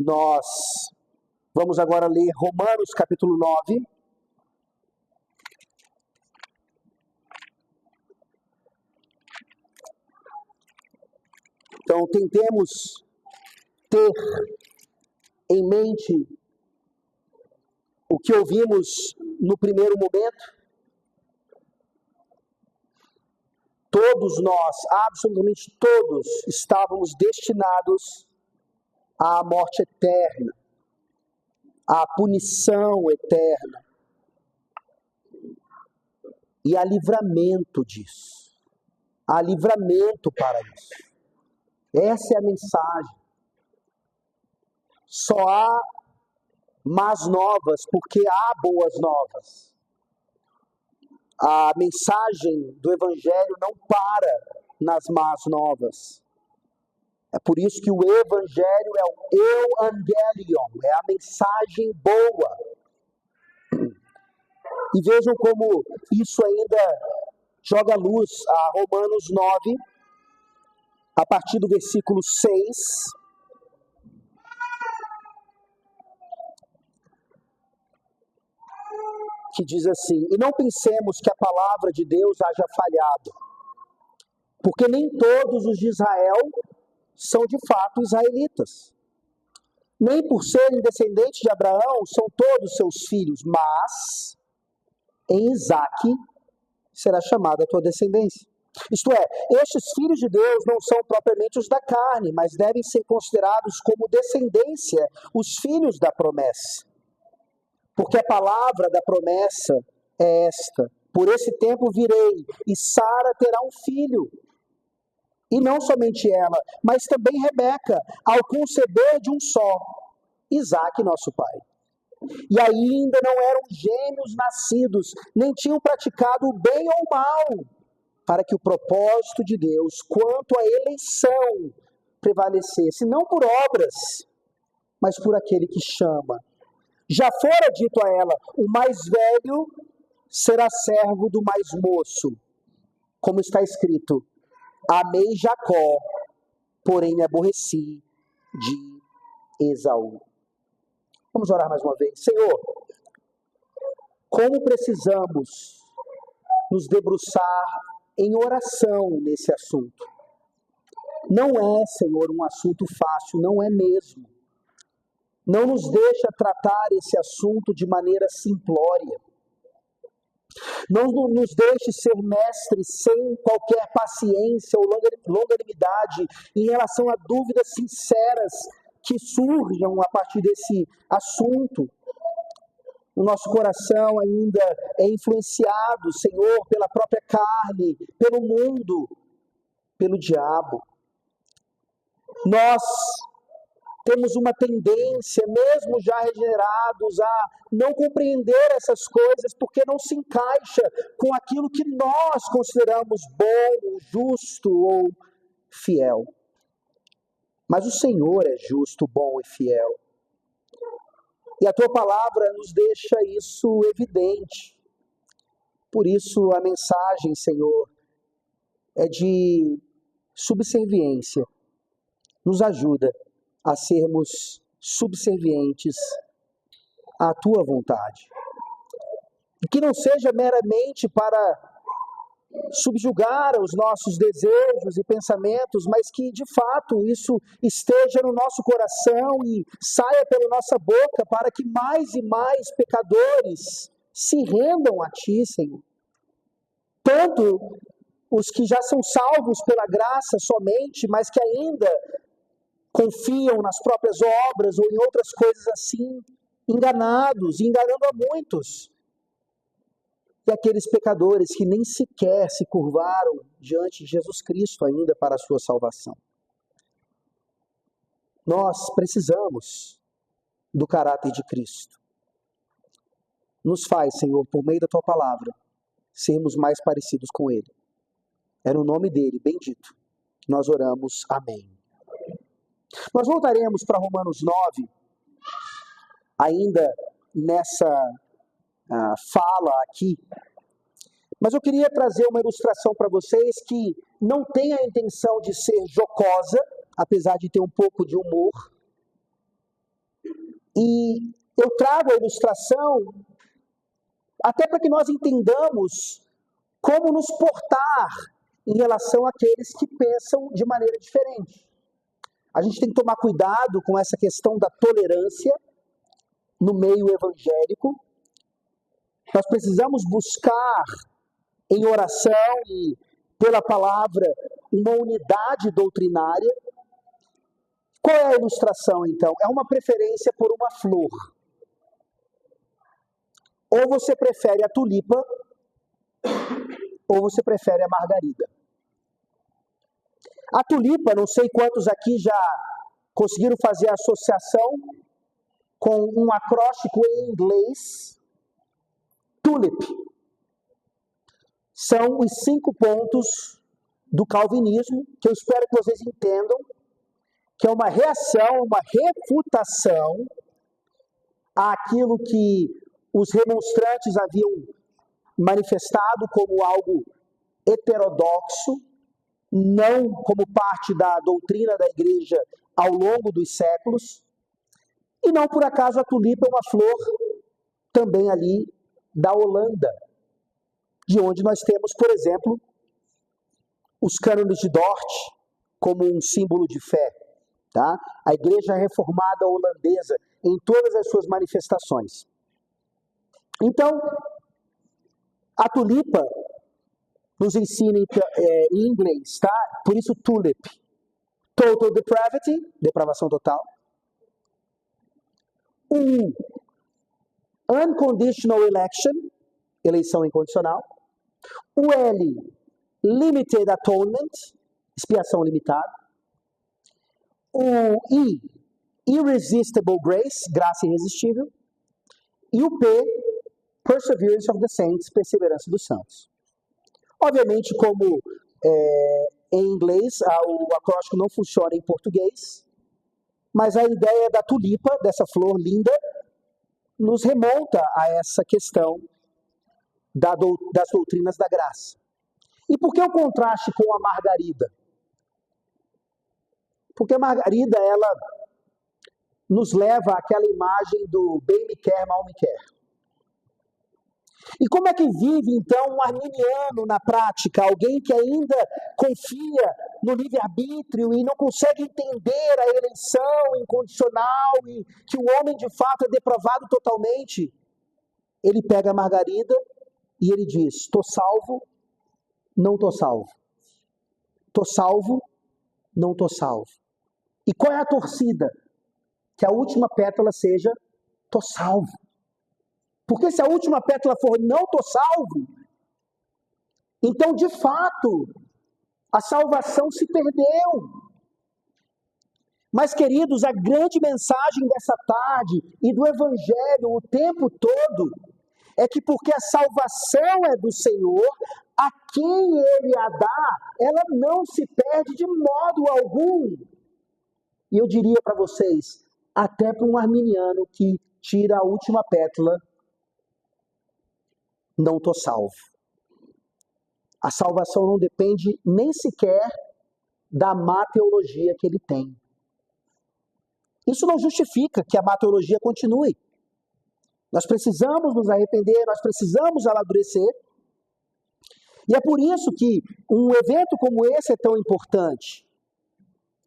Nós vamos agora ler Romanos capítulo 9. Então, tentemos ter em mente o que ouvimos no primeiro momento. Todos nós, absolutamente todos, estávamos destinados à morte eterna, à punição eterna e a livramento disso. Há livramento para isso. Essa é a mensagem. Só há más novas porque há boas novas. A mensagem do Evangelho não para nas más novas. É por isso que o Evangelho é o Evangelion, é a mensagem boa. E vejam como isso ainda joga luz a Romanos 9, a partir do versículo 6. Que diz assim: e não pensemos que a palavra de Deus haja falhado, porque nem todos os de Israel são de fato israelitas. Nem por serem descendentes de Abraão são todos seus filhos, mas em Isaque será chamada a tua descendência. Isto é, estes filhos de Deus não são propriamente os da carne, mas devem ser considerados como descendência os filhos da promessa. Porque a palavra da promessa é esta: por esse tempo virei, e Sara terá um filho. E não somente ela, mas também Rebeca, ao conceber de um só, Isaque, nosso pai. E ainda não eram gêmeos nascidos, nem tinham praticado o bem ou o mal, para que o propósito de Deus, quanto à eleição, prevalecesse, não por obras, mas por aquele que chama. Já fora dito a ela: o mais velho será servo do mais moço. Como está escrito: amei Jacó, porém me aborreci de Esaú. Vamos orar mais uma vez. Senhor, como precisamos nos debruçar em oração nesse assunto. Não é, Senhor, um assunto fácil, não é mesmo. Não nos deixa tratar esse assunto de maneira simplória. Não nos deixe ser mestres sem qualquer paciência ou longanimidade em relação a dúvidas sinceras que surjam a partir desse assunto. O nosso coração ainda é influenciado, Senhor, pela própria carne, pelo mundo, pelo diabo. Nós temos uma tendência, mesmo já regenerados, a não compreender essas coisas porque não se encaixa com aquilo que nós consideramos bom, justo ou fiel. Mas o Senhor é justo, bom e fiel. E a Tua palavra nos deixa isso evidente. Por isso a mensagem, Senhor, é de subserviência. Nos ajuda a sermos subservientes à Tua vontade. E que não seja meramente para subjugar os nossos desejos e pensamentos, mas que de fato isso esteja no nosso coração e saia pela nossa boca para que mais e mais pecadores se rendam a Ti, Senhor. Tanto os que já são salvos pela graça somente, mas que ainda confiam nas próprias obras ou em outras coisas assim, enganados, enganando a muitos. E aqueles pecadores que nem sequer se curvaram diante de Jesus Cristo ainda para a sua salvação. Nós precisamos do caráter de Cristo. Nos faz, Senhor, por meio da Tua palavra, sermos mais parecidos com Ele. É no nome dEle, bendito, nós oramos. Amém. Nós voltaremos para Romanos 9, ainda nessa fala aqui, mas eu queria trazer uma ilustração para vocês que não tem a intenção de ser jocosa, apesar de ter um pouco de humor, E eu trago a ilustração até para que nós entendamos como nos portar em relação àqueles que pensam de maneira diferente. A gente tem que tomar cuidado com essa questão da tolerância no meio evangélico. Nós precisamos buscar em oração e pela palavra uma unidade doutrinária. Qual é a ilustração, então? É uma preferência por uma flor. Ou você prefere a tulipa, ou você prefere a margarida. A tulipa, não sei quantos aqui já conseguiram fazer a associação com um acróstico em inglês, TULIP. São os 5 pontos do calvinismo, que eu espero que vocês entendam, que é uma reação, uma refutação àquilo que os remonstrantes haviam manifestado como algo heterodoxo, não como parte da doutrina da igreja ao longo dos séculos. E não por acaso a tulipa é uma flor também ali da Holanda, de onde nós temos, por exemplo, os cânones de Dort como um símbolo de fé. Tá? A igreja reformada holandesa em todas as suas manifestações. Então, a tulipa nos ensina em inglês, tá? Por isso tulip. Total depravity, depravação total. Unconditional election, eleição incondicional. O L, limited atonement, expiação limitada. O I, irresistible grace, graça irresistível. E o P, perseverance of the saints, perseverança dos santos. Obviamente, como em inglês, o acróstico não funciona em português, mas a ideia da tulipa, dessa flor linda, nos remonta a essa questão das doutrinas da graça. E por que o contraste com a margarida? Porque a margarida, ela nos leva àquela imagem do bem me quer, mal me quer. E como é que vive, então, um arminiano na prática? Alguém que ainda confia no livre-arbítrio e não consegue entender a eleição incondicional e que o homem, de fato, é depravado totalmente. Ele pega a margarida e ele diz, estou salvo, não estou salvo. Estou salvo, não estou salvo. E qual é a torcida? Que a última pétala seja, estou salvo. Porque se a última pétala for, não estou salvo, então, de fato, a salvação se perdeu. Mas, queridos, a grande mensagem dessa tarde e do Evangelho o tempo todo é que porque a salvação é do Senhor, a quem Ele a dá, ela não se perde de modo algum. E eu diria para vocês, até para um arminiano que tira a última pétala, não estou salvo. A salvação não depende nem sequer da má teologia que ele tem. Isso não justifica que a má teologia continue. Nós precisamos nos arrepender, nós precisamos amadurecer. E é por isso que um evento como esse é tão importante.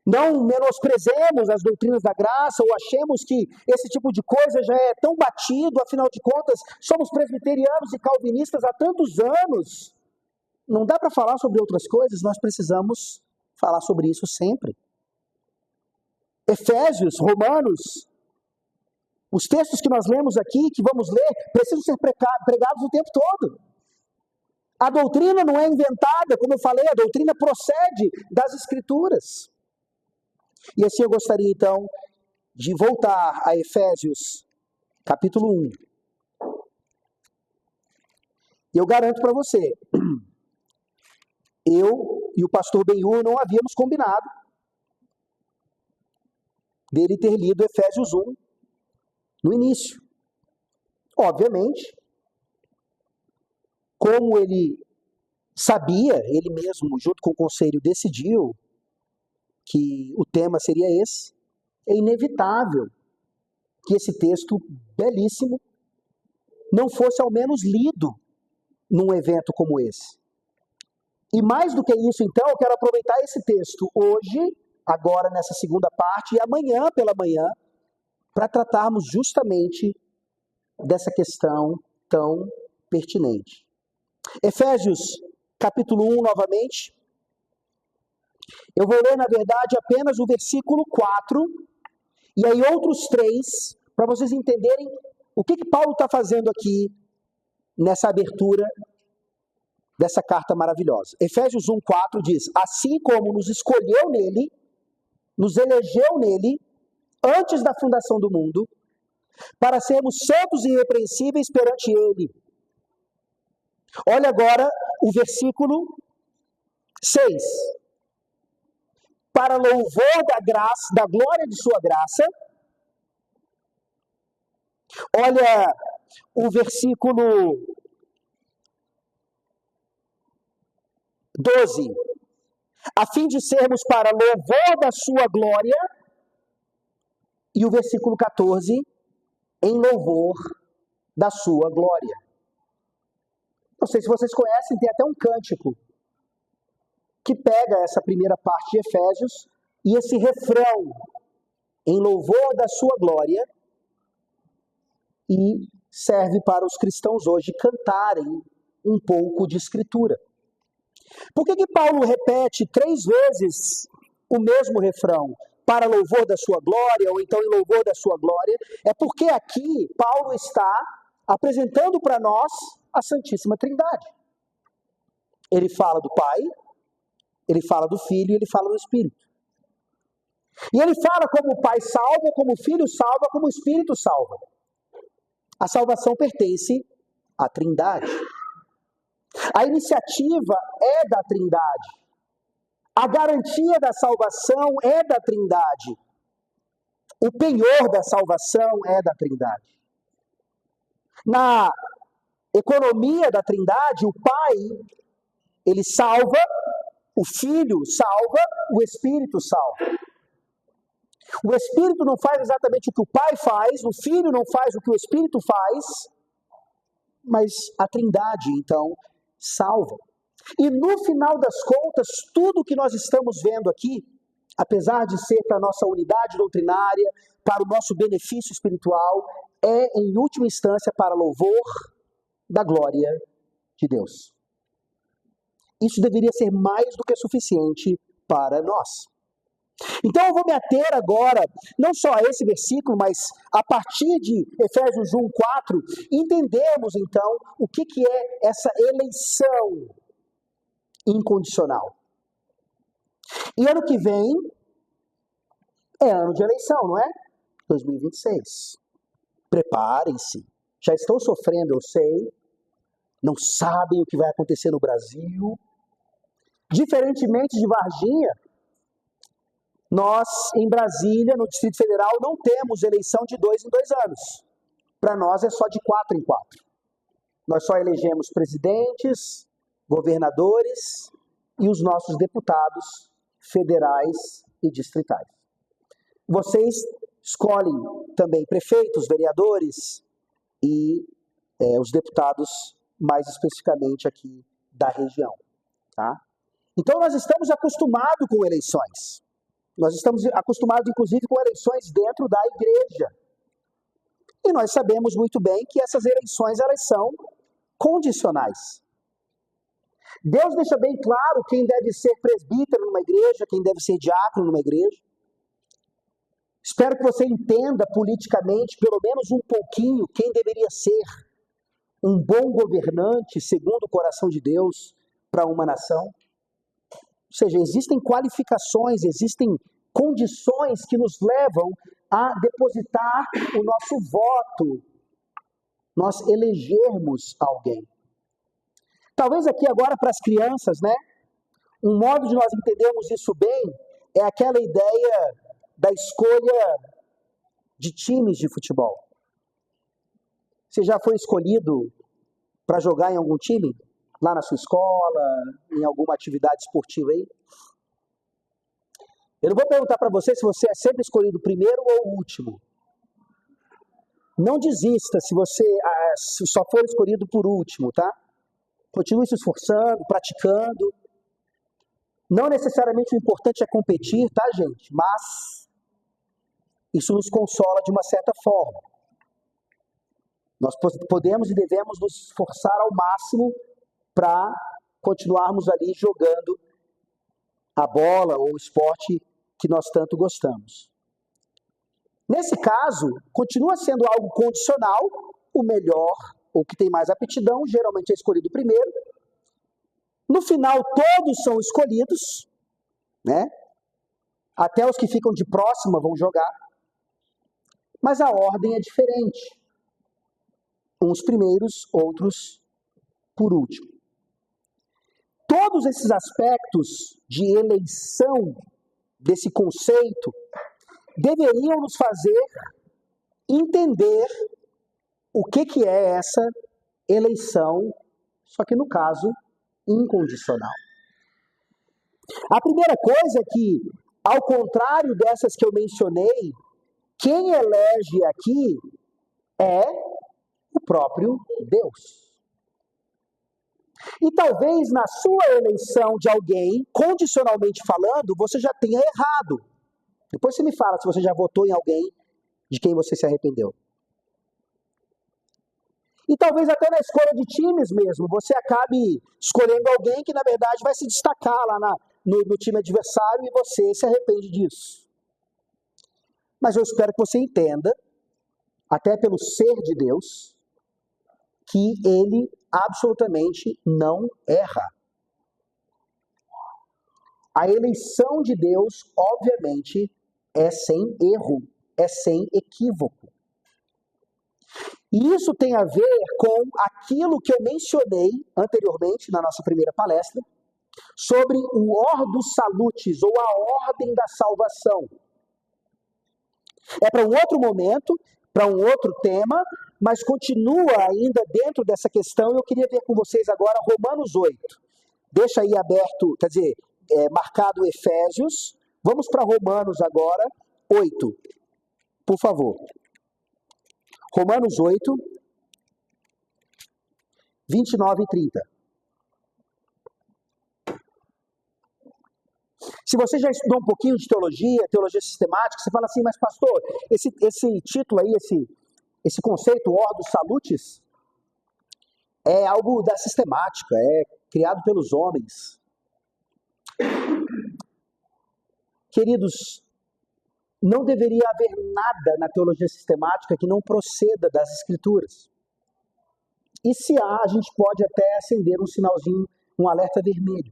Não menosprezemos as doutrinas da graça ou achemos que esse tipo de coisa já é tão batido, afinal de contas, somos presbiterianos e calvinistas há tantos anos. Não dá para falar sobre outras coisas, nós precisamos falar sobre isso sempre. Efésios, Romanos, os textos que nós lemos aqui, que vamos ler, precisam ser pregados o tempo todo. A doutrina não é inventada, como eu falei, a doutrina procede das Escrituras. E assim eu gostaria, então, de voltar a Efésios, capítulo 1. E eu garanto para você, eu e o pastor Benhur não havíamos combinado dele ter lido Efésios 1 no início. Obviamente, como ele sabia, ele mesmo, junto com o conselho, decidiu que o tema seria esse, é inevitável que esse texto belíssimo não fosse ao menos lido num evento como esse. E mais do que isso, então, eu quero aproveitar esse texto hoje, agora nessa segunda parte, e amanhã pela manhã, para tratarmos justamente dessa questão tão pertinente. Efésios, capítulo 1, novamente. Eu vou ler, na verdade, apenas o versículo 4, e aí outros 3, para vocês entenderem o que Paulo está fazendo aqui nessa abertura dessa carta maravilhosa. Efésios 1, 4 diz: assim como nos escolheu nele, nos elegeu nele, antes da fundação do mundo, para sermos santos e irrepreensíveis perante ele. Olha agora o versículo 6. Para louvor da graça, da glória de sua graça. Olha o versículo 12. A fim de sermos para louvor da sua glória. E o versículo 14. Em louvor da sua glória. Não sei se vocês conhecem, tem até um cântico que pega essa primeira parte de Efésios e esse refrão, em louvor da sua glória, e serve para os cristãos hoje cantarem um pouco de escritura. Por que Paulo repete 3 vezes o mesmo refrão? Para louvor da sua glória, ou então em louvor da sua glória? É porque aqui Paulo está apresentando para nós a Santíssima Trindade. Ele fala do Pai, ele fala do Filho e ele fala do Espírito. E ele fala como o Pai salva, como o Filho salva, como o Espírito salva. A salvação pertence à Trindade. A iniciativa é da Trindade. A garantia da salvação é da Trindade. O penhor da salvação é da Trindade. Na economia da Trindade, o Pai, ele salva, o Filho salva, o Espírito salva. O Espírito não faz exatamente o que o Pai faz, o Filho não faz o que o Espírito faz, mas a Trindade, então, salva. E no final das contas, tudo que nós estamos vendo aqui, apesar de ser para a nossa unidade doutrinária, para o nosso benefício espiritual, é, em última instância, para louvor da glória de Deus. Isso deveria ser mais do que suficiente para nós. Então eu vou me ater agora, não só a esse versículo, mas a partir de Efésios 1, 4, entendermos então o que é essa eleição incondicional. E ano que vem é ano de eleição, não é? 2026. Preparem-se. Já estão sofrendo, eu sei. Não sabem o que vai acontecer no Brasil. Diferentemente de Varginha, nós, em Brasília, no Distrito Federal, não temos eleição de 2 em 2 anos. Para nós é só de 4 em 4. Nós só elegemos presidentes, governadores e os nossos deputados federais e distritais. Vocês escolhem também prefeitos, vereadores e os deputados, mais especificamente aqui da região. Tá? Então nós estamos acostumados com eleições. Nós estamos acostumados, inclusive, com eleições dentro da igreja. E nós sabemos muito bem que essas eleições, elas são condicionais. Deus deixa bem claro quem deve ser presbítero numa igreja, quem deve ser diácono numa igreja. Espero que você entenda politicamente, pelo menos um pouquinho, quem deveria ser um bom governante, segundo o coração de Deus, para uma nação. Ou seja, existem qualificações, existem condições que nos levam a depositar o nosso voto, nós elegermos alguém. Talvez aqui agora para as crianças, né? Um modo de nós entendermos isso bem é aquela ideia da escolha de times de futebol. Você já foi escolhido para jogar em algum time? Lá na sua escola, em alguma atividade esportiva aí? Eu não vou perguntar para você se você é sempre escolhido primeiro ou último. Não desista se você se só for escolhido por último, tá? Continue se esforçando, praticando. Não necessariamente o importante é competir, tá, gente? Mas isso nos consola de uma certa forma. Nós podemos e devemos nos esforçar ao máximo para continuarmos ali jogando a bola ou o esporte que nós tanto gostamos. Nesse caso, continua sendo algo condicional, o melhor, o que tem mais aptidão, geralmente é escolhido primeiro. No final, todos são escolhidos, né? Até os que ficam de próxima vão jogar. Mas a ordem é diferente. Uns primeiros, outros por último. Todos esses aspectos de eleição desse conceito deveriam nos fazer entender o que é essa eleição, só que no caso, incondicional. A primeira coisa é que, ao contrário dessas que eu mencionei, quem elege aqui é o próprio Deus. E talvez na sua eleição de alguém, condicionalmente falando, você já tenha errado. Depois você me fala se você já votou em alguém de quem você se arrependeu. E talvez até na escolha de times mesmo, você acabe escolhendo alguém que na verdade vai se destacar lá no time adversário e você se arrepende disso. Mas eu espero que você entenda, até pelo ser de Deus, que ele absolutamente não erra. A eleição de Deus, obviamente, é sem erro, é sem equívoco. E isso tem a ver com aquilo que eu mencionei anteriormente na nossa primeira palestra, sobre o Ordo Salutis, ou a ordem da salvação. É para um outro momento, para um outro tema, mas continua ainda dentro dessa questão. Eu queria ver com vocês agora Romanos 8. Deixa aí aberto, quer dizer, marcado Efésios. Vamos para Romanos agora, 8. Por favor. Romanos 8, 29 e 30. Se você já estudou um pouquinho de teologia sistemática, você fala assim, mas pastor, esse título aí, esse conceito, Ordo Salutis, é algo da sistemática, é criado pelos homens. Queridos, não deveria haver nada na teologia sistemática que não proceda das Escrituras. E se há, a gente pode até acender um sinalzinho, um alerta vermelho.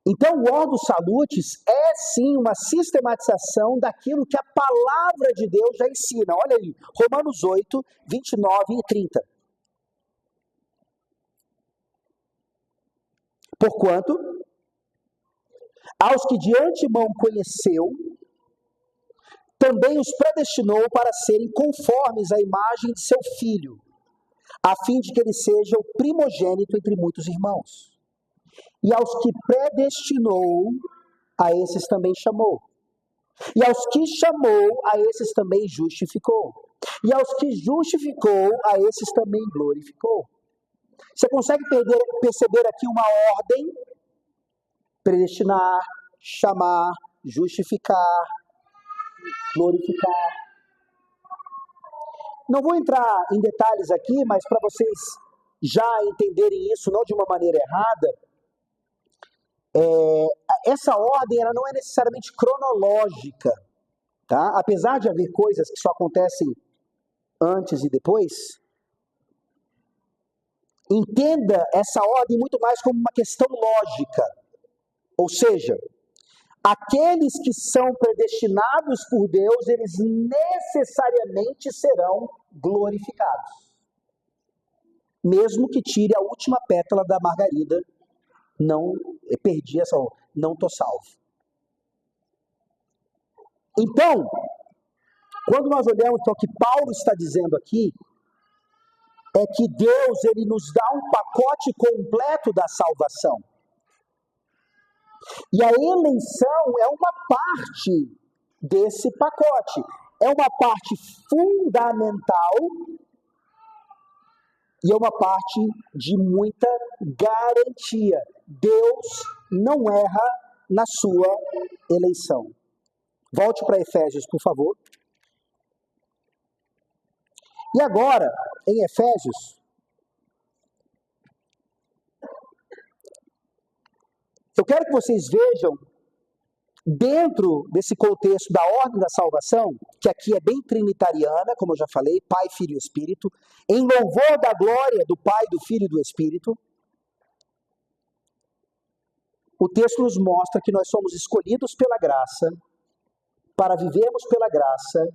Então, o Ordo Salutis é sim uma sistematização daquilo que a palavra de Deus já ensina. Olha aí, Romanos 8, 29 e 30. Porquanto, aos que de antemão conheceu, também os predestinou para serem conformes à imagem de seu Filho, a fim de que ele seja o primogênito entre muitos irmãos. E aos que predestinou, a esses também chamou. E aos que chamou, a esses também justificou. E aos que justificou, a esses também glorificou. Você consegue perceber aqui uma ordem? Predestinar, chamar, justificar, glorificar. Não vou entrar em detalhes aqui, mas para vocês já entenderem isso não de uma maneira errada, essa ordem ela não é necessariamente cronológica, tá? Apesar de haver coisas que só acontecem antes e depois, entenda essa ordem muito mais como uma questão lógica. Ou seja, aqueles que são predestinados por Deus, eles necessariamente serão glorificados. Mesmo que tire a última pétala da margarida, não perdi essa, não estou salvo. Então, quando nós olhamos para o que Paulo está dizendo aqui, é que Deus ele nos dá um pacote completo da salvação. E a eleição é uma parte desse pacote. é uma parte fundamental e é uma parte de muita garantia. Deus não erra na sua eleição. Volte para Efésios, por favor. E agora, em Efésios, eu quero que vocês vejam, dentro desse contexto da ordem da salvação, que aqui é bem trinitariana, como eu já falei, Pai, Filho e Espírito, em louvor da glória do Pai, do Filho e do Espírito, o texto nos mostra que nós somos escolhidos pela graça para vivermos pela graça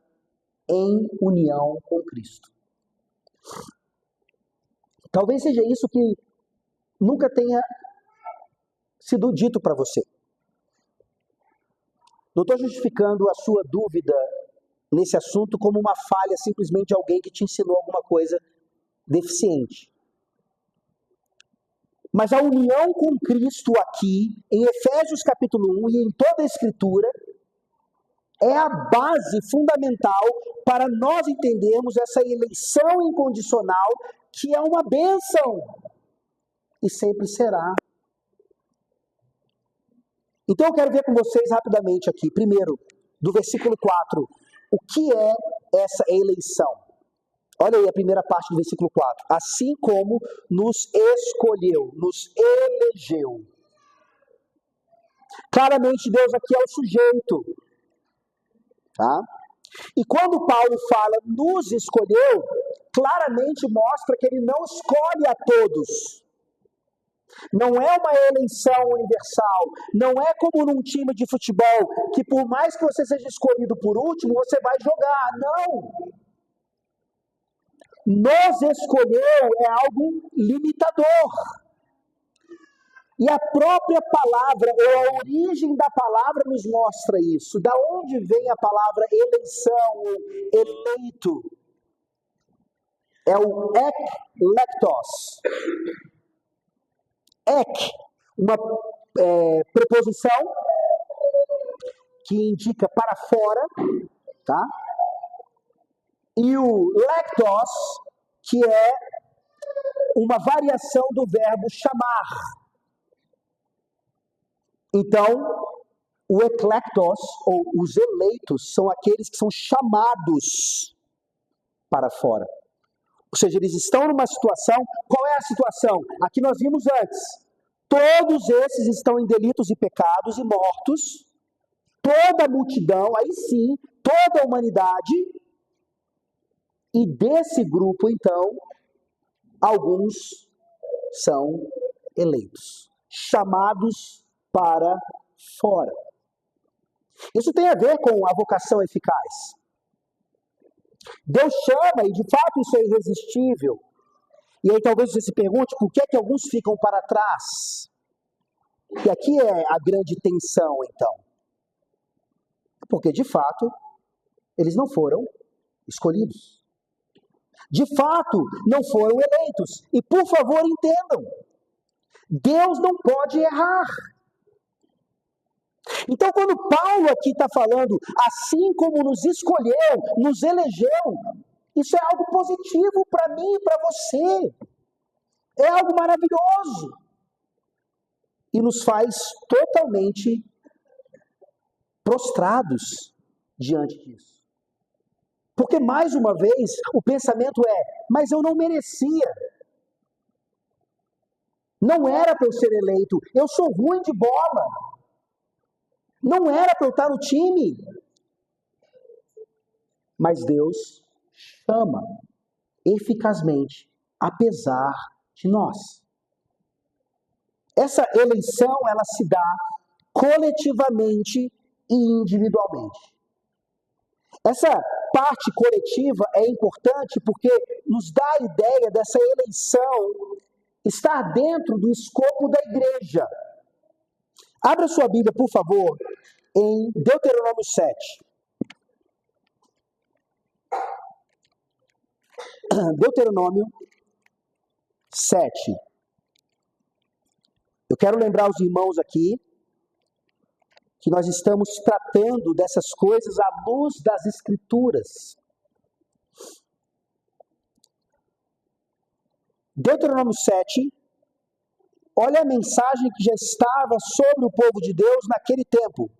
em união com Cristo. Talvez seja isso que nunca tenha sido dito para você. Não estou justificando a sua dúvida nesse assunto como uma falha simplesmente de alguém que te ensinou alguma coisa deficiente. Mas a união com Cristo aqui, em Efésios capítulo 1 e em toda a Escritura, é a base fundamental para nós entendermos essa eleição incondicional, que é uma bênção e sempre será. Então eu quero ver com vocês rapidamente aqui, primeiro, do versículo 4, o que é essa eleição? Olha aí a primeira parte do versículo 4. Assim como nos escolheu, nos elegeu. Claramente Deus aqui é o sujeito. Tá? E quando Paulo fala nos escolheu, claramente mostra que ele não escolhe a todos. Não é uma eleição universal, não é como num time de futebol, que por mais que você seja escolhido por último, você vai jogar. Não! Nos escolheu é algo limitador. E a própria palavra, ou a origem da palavra nos mostra isso. Da onde vem a palavra eleição, ou eleito? É o eklektos. Ek, uma preposição que indica para fora, tá? E o lektos, que é uma variação do verbo chamar. Então, o eklektos, ou os eleitos, são aqueles que são chamados para fora. Ou seja, eles estão numa situação. Qual é a situação? Aqui nós vimos antes. Todos esses estão em delitos e pecados e mortos. Toda a multidão, aí sim, toda a humanidade. E desse grupo, então, alguns são eleitos, chamados para fora. Isso tem a ver com a vocação eficaz. Deus chama, e de fato isso é irresistível. E aí talvez você se pergunte por que é que alguns ficam para trás. E aqui é a grande tensão, então. Porque de fato, eles não foram escolhidos. De fato, não foram eleitos. E por favor, entendam. Deus não pode errar. Então, quando Paulo aqui está falando, assim como nos escolheu, nos elegeu, isso é algo positivo para mim e para você. É algo maravilhoso. E nos faz totalmente prostrados diante disso. Porque, mais uma vez, o pensamento é, mas eu não merecia. Não era para eu ser eleito. Eu sou ruim de bola. Não era para eu estar no time. Mas Deus chama eficazmente, apesar de nós. Essa eleição, ela se dá coletivamente e individualmente. Essa parte coletiva é importante porque nos dá a ideia dessa eleição estar dentro do escopo da igreja. Abra sua Bíblia, por favor, em Deuteronômio 7. Deuteronômio 7. Eu quero lembrar os irmãos aqui que nós estamos tratando dessas coisas à luz das Escrituras. Deuteronômio 7, olha a mensagem que já estava sobre o povo de Deus naquele tempo.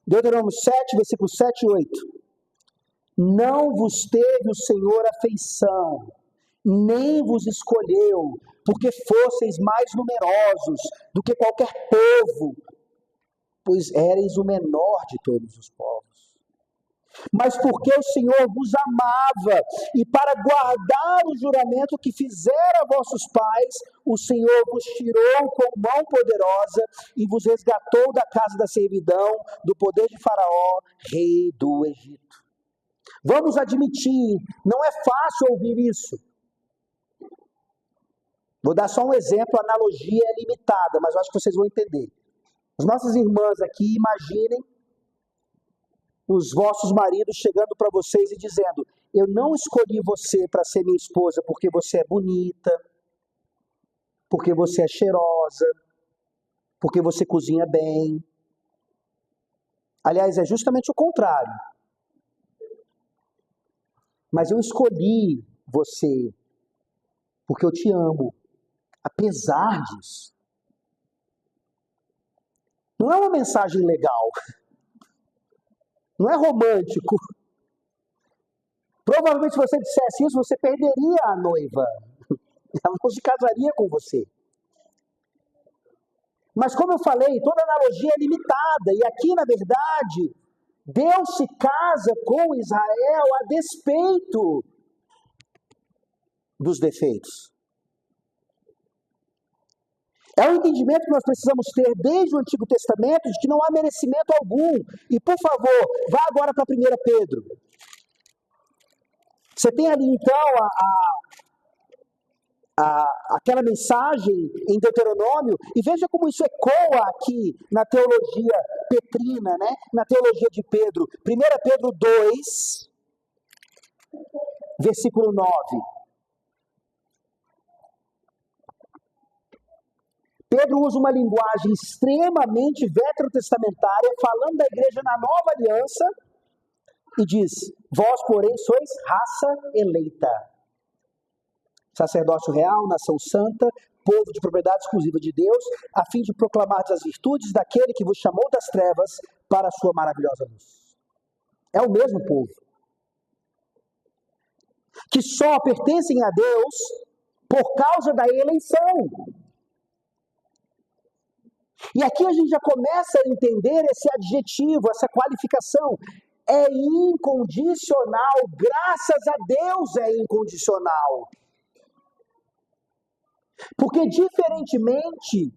Deuteronômio 7, versículos 7 e 8. Não vos teve o Senhor afeição, nem vos escolheu, porque fosseis mais numerosos do que qualquer povo, pois éreis o menor de todos os povos. Mas porque o Senhor vos amava, e para guardar o juramento que fizera a vossos pais, o Senhor vos tirou com mão poderosa e vos resgatou da casa da servidão, do poder de Faraó, rei do Egito. Vamos admitir, não é fácil ouvir isso. Vou dar só um exemplo, a analogia é limitada, mas eu acho que vocês vão entender. As nossas irmãs aqui, imaginem os vossos maridos chegando para vocês e dizendo: eu não escolhi você para ser minha esposa porque você é bonita, porque você é cheirosa, porque você cozinha bem. Aliás, é justamente o contrário. Mas eu escolhi você porque eu te amo, apesar disso. Não é uma mensagem legal. Não é romântico. Provavelmente se você dissesse isso, você perderia a noiva. Ela não se casaria com você. Mas como eu falei, toda analogia é limitada. E aqui, na verdade, Deus se casa com Israel a despeito dos defeitos. É um entendimento que nós precisamos ter desde o Antigo Testamento de que não há merecimento algum. E, por favor, vá agora para 1 Pedro. Você tem ali, então, aquela mensagem em Deuteronômio, e veja como isso ecoa aqui na teologia petrina, né? Na teologia de Pedro. 1 Pedro 2, versículo 9. Pedro usa uma linguagem extremamente veterotestamentária, falando da igreja na nova aliança, e diz: vós, porém, sois raça eleita, sacerdócio real, nação santa, povo de propriedade exclusiva de Deus, a fim de proclamar as virtudes daquele que vos chamou das trevas para a sua maravilhosa luz. É o mesmo povo, que só pertencem a Deus por causa da eleição. E aqui a gente já começa a entender esse adjetivo, essa qualificação. É incondicional, graças a Deus é incondicional. Porque diferentemente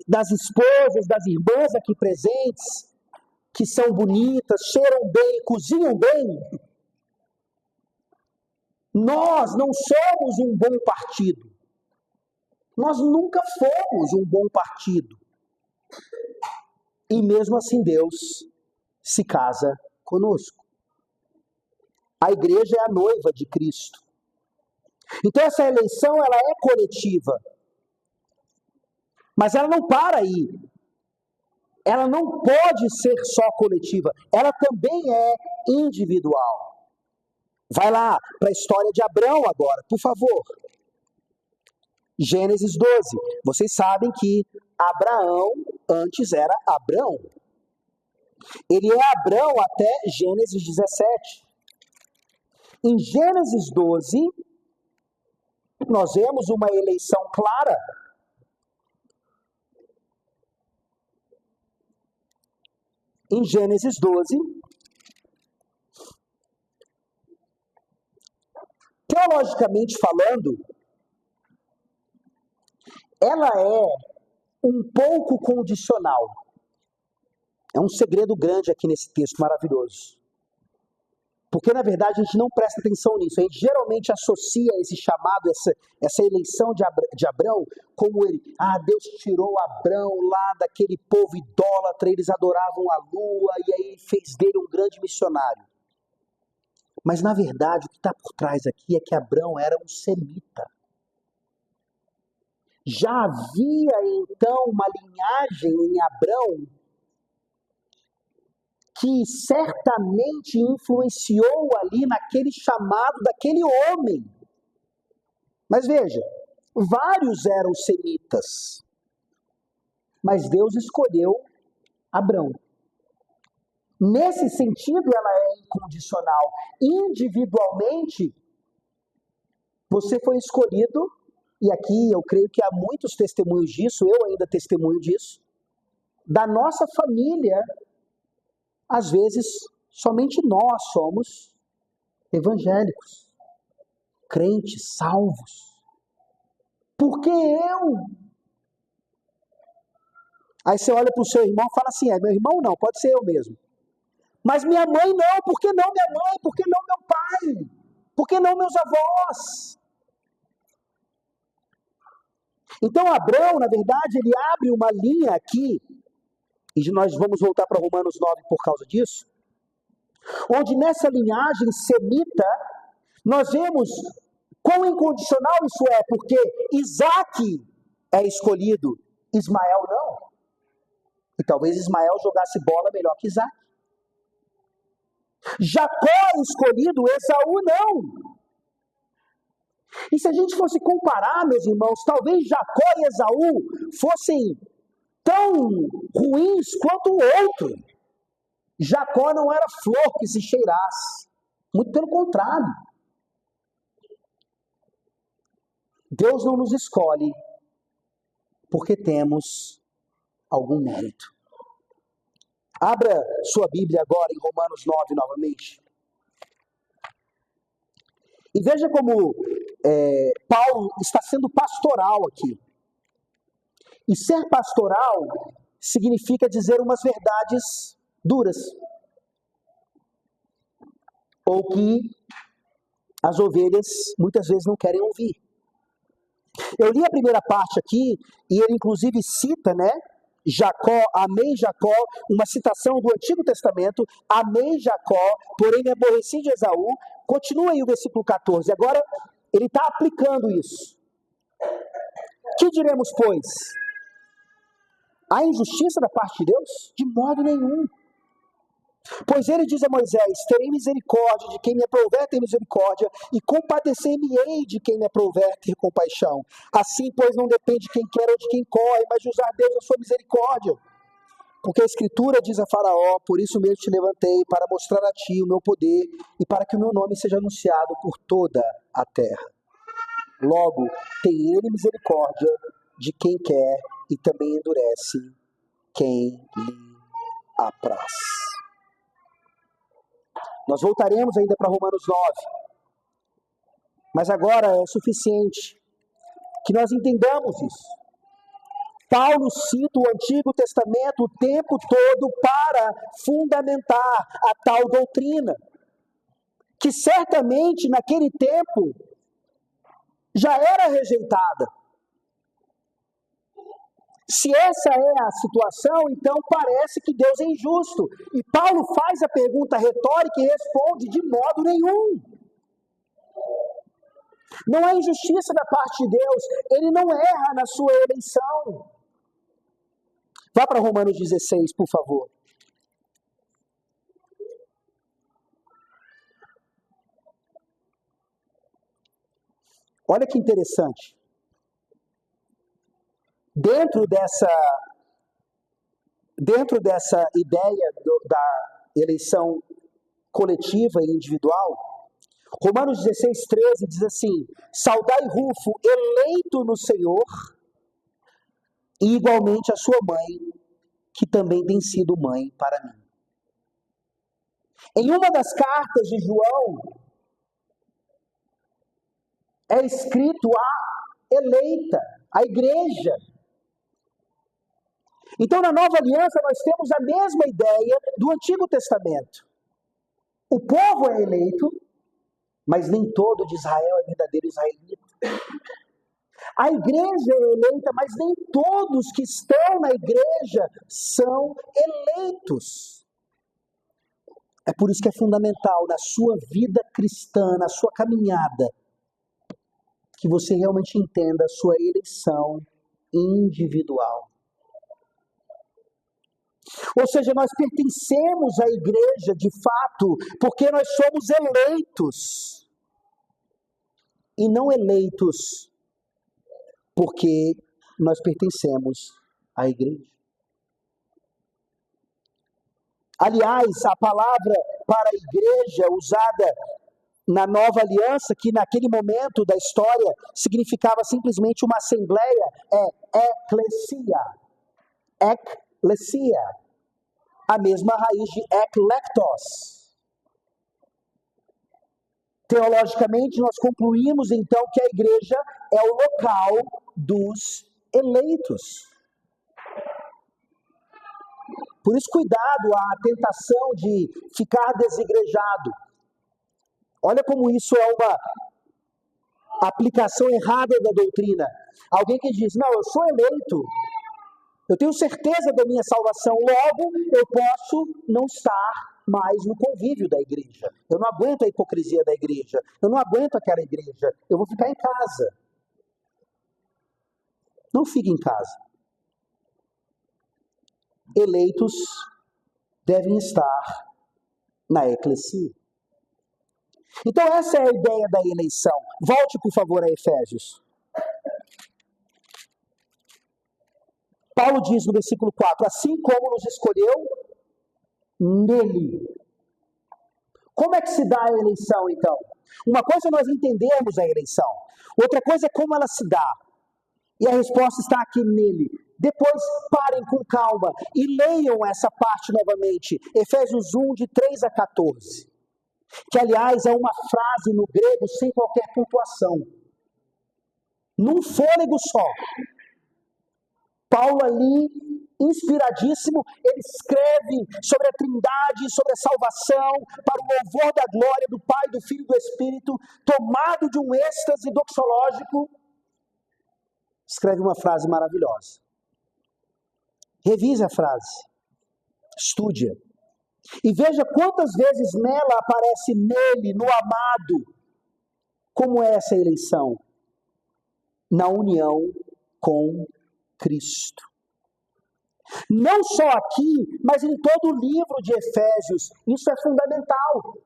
das esposas, das irmãs aqui presentes, que são bonitas, cheiram bem, cozinham bem, nós não somos um bom partido. Nós nunca fomos um bom partido. E mesmo assim Deus se casa conosco. A igreja é a noiva de Cristo. Então essa eleição ela é coletiva. Mas ela não para aí. Ela não pode ser só coletiva. Ela também é individual. Vai lá para a história de Abrão agora, por favor. Gênesis 12. Vocês sabem que Abraão antes era Abrão. Ele é Abrão até Gênesis 17. Em Gênesis 12, nós vemos uma eleição clara. Em Gênesis 12, teologicamente falando, ela é um pouco condicional. É um segredo grande aqui nesse texto maravilhoso. Porque, na verdade, a gente não presta atenção nisso. A gente geralmente associa esse chamado, essa eleição de Abrão, como ele. Deus tirou Abrão lá daquele povo idólatra, eles adoravam a lua, e aí fez dele um grande missionário. Mas, na verdade, o que está por trás aqui é que Abrão era um semita. Já havia, então, uma linhagem em Abrão que certamente influenciou ali naquele chamado daquele homem. Mas veja, vários eram semitas, mas Deus escolheu Abrão. Nesse sentido, ela é incondicional. Individualmente, você foi escolhido, e aqui eu creio que há muitos testemunhos disso, eu ainda testemunho disso, da nossa família, às vezes, somente nós somos evangélicos, crentes, salvos. Porque eu? Aí você olha para o seu irmão e fala assim, meu irmão não, pode ser eu mesmo. Mas minha mãe não, por que não minha mãe? Por que não meu pai? Por que não meus avós? Então Abrão, na verdade, ele abre uma linha aqui, e nós vamos voltar para Romanos 9 por causa disso, onde nessa linhagem semita, nós vemos quão incondicional isso é, porque Isaac é escolhido, Ismael não. E talvez Ismael jogasse bola melhor que Isaac. Jacó é escolhido, Esaú não. E se a gente fosse comparar, meus irmãos, talvez Jacó e Esaú fossem tão ruins quanto o outro. Jacó não era flor que se cheirasse. Muito pelo contrário. Deus não nos escolhe porque temos algum mérito. Abra sua Bíblia agora em Romanos 9 novamente. E veja como Paulo está sendo pastoral aqui. E ser pastoral significa dizer umas verdades duras. Ou que as ovelhas muitas vezes não querem ouvir. Eu li a primeira parte aqui, e ele inclusive cita, Jacó, amei Jacó, uma citação do Antigo Testamento, amei Jacó, porém me aborreci de Esaú. Continua aí o versículo 14, agora ele está aplicando isso. Que diremos, pois? Há injustiça da parte de Deus? De modo nenhum. Pois ele diz a Moisés, terei misericórdia de quem me aprouver ter misericórdia, e compadecer-me-ei de quem me aprouver ter compaixão. Assim, pois, não depende de quem quer ou de quem corre, mas de usar Deus a sua misericórdia. Porque a Escritura diz a Faraó, por isso mesmo te levantei, para mostrar a ti o meu poder, e para que o meu nome seja anunciado por toda a terra. Logo, tem ele misericórdia de quem quer, e também endurece quem lhe apraz. Nós voltaremos ainda para Romanos 9. Mas agora é suficiente que nós entendamos isso. Paulo cita o Antigo Testamento o tempo todo para fundamentar a tal doutrina, que certamente naquele tempo já era rejeitada. Se essa é a situação, então parece que Deus é injusto. E Paulo faz a pergunta retórica e responde de modo nenhum. Não há injustiça da parte de Deus, ele não erra na sua eleição. Vá para Romanos 16, por favor. Olha que interessante. Dentro dessa ideia da eleição coletiva e individual, Romanos 16, 13 diz assim, saudai Rufo, eleito no Senhor, e igualmente a sua mãe, que também tem sido mãe para mim. Em uma das cartas de João, é escrito a eleita, a igreja. Então, na Nova Aliança, nós temos a mesma ideia do Antigo Testamento. O povo é eleito, mas nem todo de Israel é verdadeiro israelita. A igreja é eleita, mas nem todos que estão na igreja são eleitos. É por isso que é fundamental na sua vida cristã, na sua caminhada, que você realmente entenda a sua eleição individual. Ou seja, nós pertencemos à igreja de fato, porque nós somos eleitos. E não eleitos porque nós pertencemos à igreja. Aliás, a palavra para a igreja usada na nova aliança, que naquele momento da história significava simplesmente uma assembleia, é eclesia. Eclesia. A mesma raiz de eklektos. Teologicamente, nós concluímos então que a igreja é o local dos eleitos. Por isso, cuidado à tentação de ficar desigrejado. Olha como isso é uma aplicação errada da doutrina. Alguém que diz, não, eu sou eleito, eu tenho certeza da minha salvação, logo eu posso não estar mais no convívio da igreja. Eu não aguento a hipocrisia da igreja, eu não aguento aquela igreja, eu vou ficar em casa. Não fique em casa. Eleitos devem estar na eclesia. Então essa é a ideia da eleição. Volte, por favor, a Efésios. Paulo diz no versículo 4, assim como nos escolheu nele. Como é que se dá a eleição, então? Uma coisa é nós entendermos a eleição, outra coisa é como ela se dá. E a resposta está aqui nele. Depois parem com calma e leiam essa parte novamente. Efésios 1, de 3 a 14. Que, aliás, é uma frase no grego sem qualquer pontuação. Num fôlego só. Paulo ali, inspiradíssimo, ele escreve sobre a Trindade, sobre a salvação, para o louvor da glória do Pai, do Filho e do Espírito, tomado de um êxtase doxológico, escreve uma frase maravilhosa. Revise a frase, estude-a, e veja quantas vezes nela aparece nele, no amado, como é essa eleição, na união com Cristo. Não só aqui, mas em todo o livro de Efésios, isso é fundamental.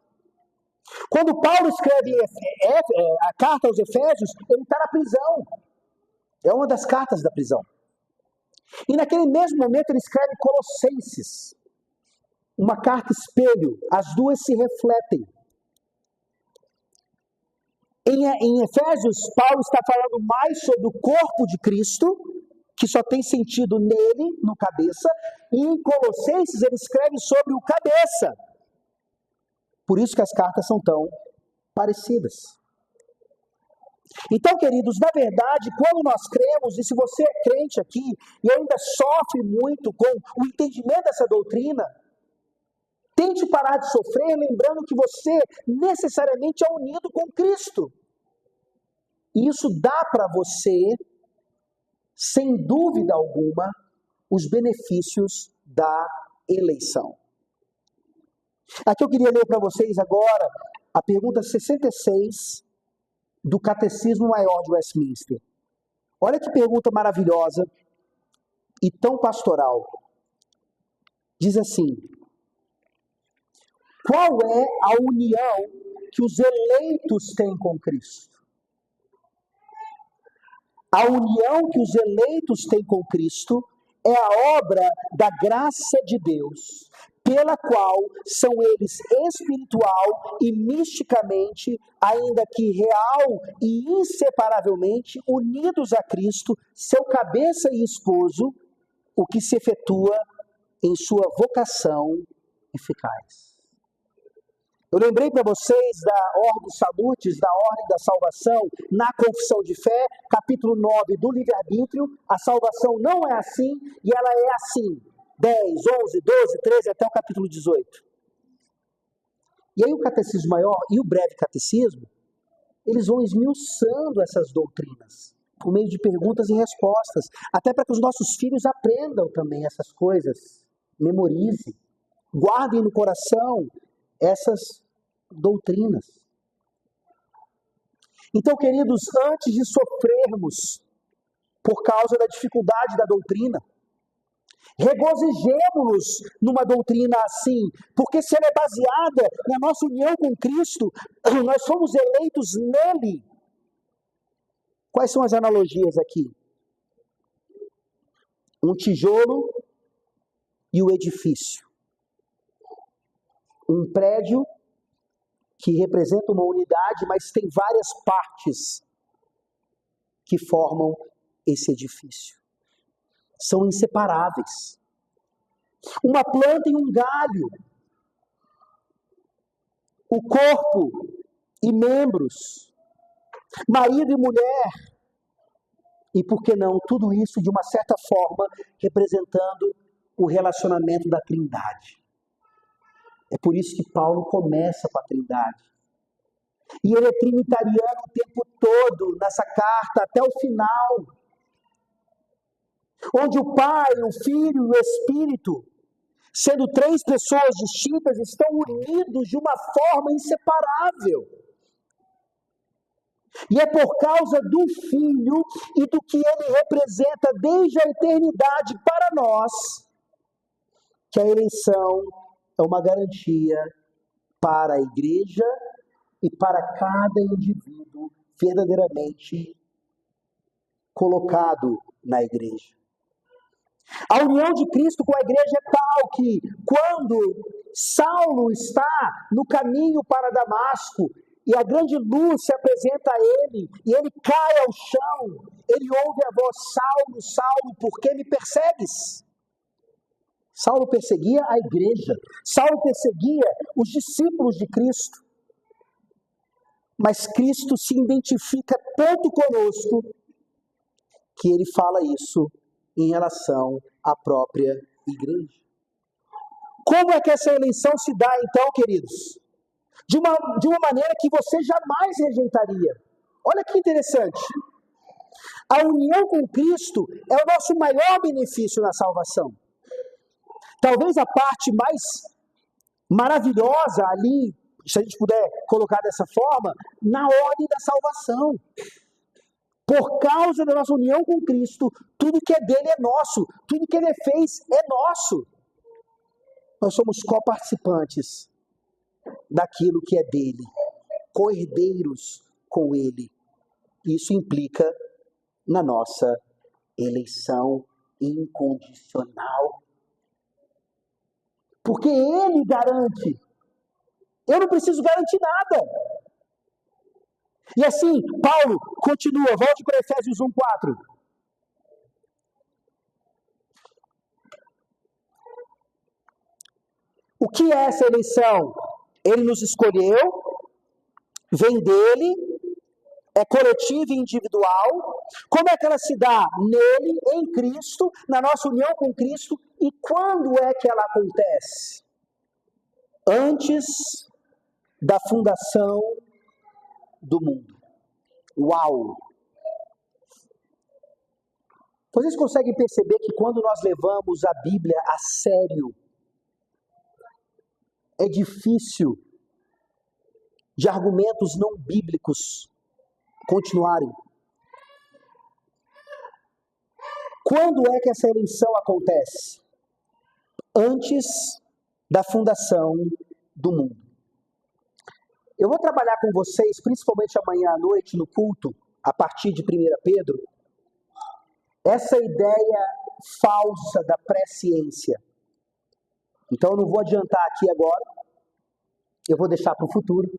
Quando Paulo escreve a carta aos Efésios, ele está na prisão. É uma das cartas da prisão. E naquele mesmo momento ele escreve Colossenses, uma carta espelho, as duas se refletem. Em Efésios, Paulo está falando mais sobre o corpo de Cristo, que só tem sentido nele, no cabeça, e em Colossenses ele escreve sobre o cabeça. Por isso que as cartas são tão parecidas. Então, queridos, na verdade, quando nós cremos, e se você é crente aqui e ainda sofre muito com o entendimento dessa doutrina, tente parar de sofrer, lembrando que você necessariamente é unido com Cristo. E isso dá para você, sem dúvida alguma, os benefícios da eleição. Aqui eu queria ler para vocês agora a pergunta 66 do Catecismo Maior de Westminster. Olha que pergunta maravilhosa e tão pastoral. Diz assim: qual é a união que os eleitos têm com Cristo? A união que os eleitos têm com Cristo é a obra da graça de Deus, pela qual são eles espiritual e misticamente, ainda que real e inseparavelmente, unidos a Cristo, seu cabeça e esposo, o que se efetua em sua vocação eficaz. Eu lembrei para vocês da Ordo Salutis, da Ordem da Salvação, na Confissão de Fé, capítulo 9 do livre-arbítrio. A salvação não é assim, e ela é assim. 10, 11, 12, 13, até o capítulo 18. E aí o Catecismo Maior e o Breve Catecismo, eles vão esmiuçando essas doutrinas, por meio de perguntas e respostas, até para que os nossos filhos aprendam também essas coisas, memorizem, guardem no coração essas doutrinas. Então, queridos, antes de sofrermos por causa da dificuldade da doutrina, Regozijemo-nos numa doutrina assim, porque se ela é baseada na nossa união com Cristo, nós somos eleitos nele. Quais são as analogias aqui? Um tijolo e o edifício. Um prédio que representa uma unidade, mas tem várias partes que formam esse edifício. São inseparáveis. Uma planta e um galho. O corpo e membros. Marido e mulher. E por que não, tudo isso de uma certa forma representando o relacionamento da Trindade. É por isso que Paulo começa com a Trindade. E ele é trinitariano o tempo todo, nessa carta, até o final. Onde o Pai, o Filho e o Espírito, sendo três pessoas distintas, estão unidos de uma forma inseparável. E é por causa do Filho e do que ele representa desde a eternidade para nós, que a eleição é uma garantia para a igreja e para cada indivíduo verdadeiramente colocado na igreja. A união de Cristo com a igreja é tal que, quando Saulo está no caminho para Damasco, e a grande luz se apresenta a ele, e ele cai ao chão, ele ouve a voz: Saulo, Saulo, por que me persegues? Saulo perseguia a igreja, Saulo perseguia os discípulos de Cristo. Mas Cristo se identifica tanto conosco que ele fala isso em relação à própria igreja. Como é que essa eleição se dá, então, queridos? De uma maneira que você jamais rejeitaria. Olha que interessante. A união com Cristo é o nosso maior benefício na salvação. Talvez a parte mais maravilhosa ali, se a gente puder colocar dessa forma, na ordem da salvação. Por causa da nossa união com Cristo, tudo que é dele é nosso, tudo que ele fez é nosso. Nós somos coparticipantes daquilo que é dele, co-herdeiros com ele. Isso implica na nossa eleição incondicional. Porque ele garante. Eu não preciso garantir nada. E assim, Paulo continua, volte para Efésios 1:4. O que é essa eleição? Ele nos escolheu, vem dele, é coletiva e individual. Como é que ela se dá? Nele, em Cristo, na nossa união com Cristo. E quando é que ela acontece? Antes da fundação do mundo. Uau! Vocês conseguem perceber que quando nós levamos a Bíblia a sério, é difícil de argumentos não bíblicos continuarem? Quando é que essa eleição acontece? Antes da fundação do mundo. Eu vou trabalhar com vocês, principalmente amanhã à noite no culto, a partir de 1 Pedro, essa ideia falsa da presciência. Então eu não vou adiantar aqui agora, eu vou deixar para o futuro.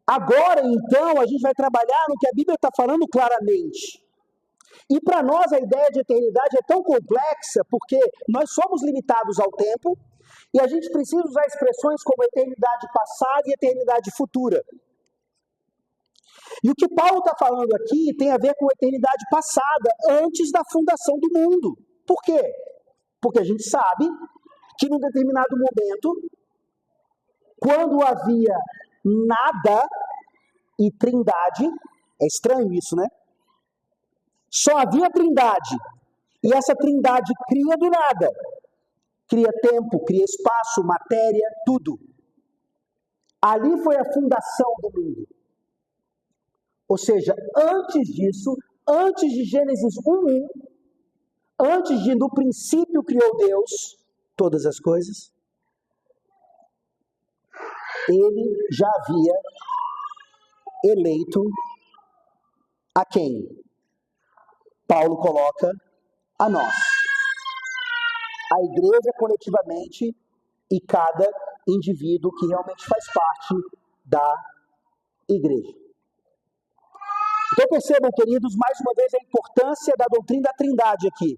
Agora, então, a gente vai trabalhar no que a Bíblia está falando claramente. E para nós a ideia de eternidade é tão complexa, porque nós somos limitados ao tempo, e a gente precisa usar expressões como eternidade passada e eternidade futura. E o que Paulo está falando aqui tem a ver com eternidade passada, antes da fundação do mundo. Por quê? Porque a gente sabe que num determinado momento, quando havia nada e trindade, é estranho isso, né? Só havia trindade, e essa trindade cria do nada. Cria tempo, cria espaço, matéria, tudo. Ali foi a fundação do mundo. Ou seja, antes disso, antes de Gênesis 1:1, Antes de no princípio criou Deus todas as coisas, ele já havia eleito a quem? Paulo coloca a nós. A igreja coletivamente e cada indivíduo que realmente faz parte da igreja. Então percebam, queridos, mais uma vez a importância da doutrina da Trindade aqui.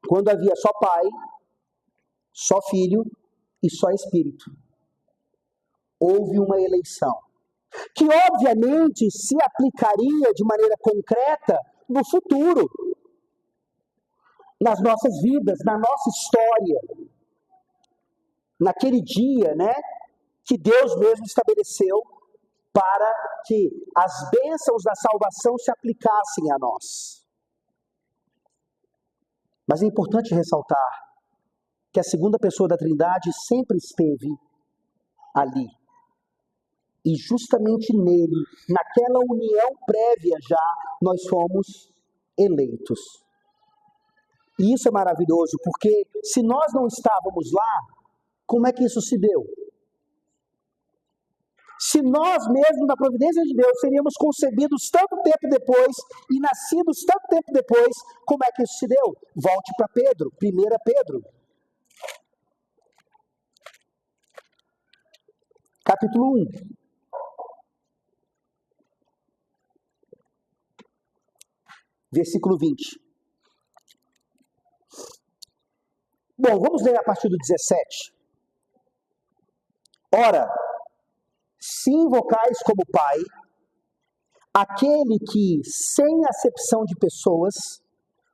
Quando havia só Pai, só Filho e só Espírito, houve uma eleição, que obviamente se aplicaria de maneira concreta no futuro, nas nossas vidas, na nossa história, naquele dia, que Deus mesmo estabeleceu para que as bênçãos da salvação se aplicassem a nós. Mas é importante ressaltar que a segunda pessoa da Trindade sempre esteve ali. E justamente nele, naquela união prévia já, nós fomos eleitos. E isso é maravilhoso, porque se nós não estávamos lá, como é que isso se deu? Se nós mesmos, na providência de Deus, seríamos concebidos tanto tempo depois e nascidos tanto tempo depois, como é que isso se deu? Volte para Pedro, 1 Pedro. Capítulo 1. Versículo 20. Bom, vamos ler a partir do 17. Ora, se invocais como Pai, aquele que, sem acepção de pessoas,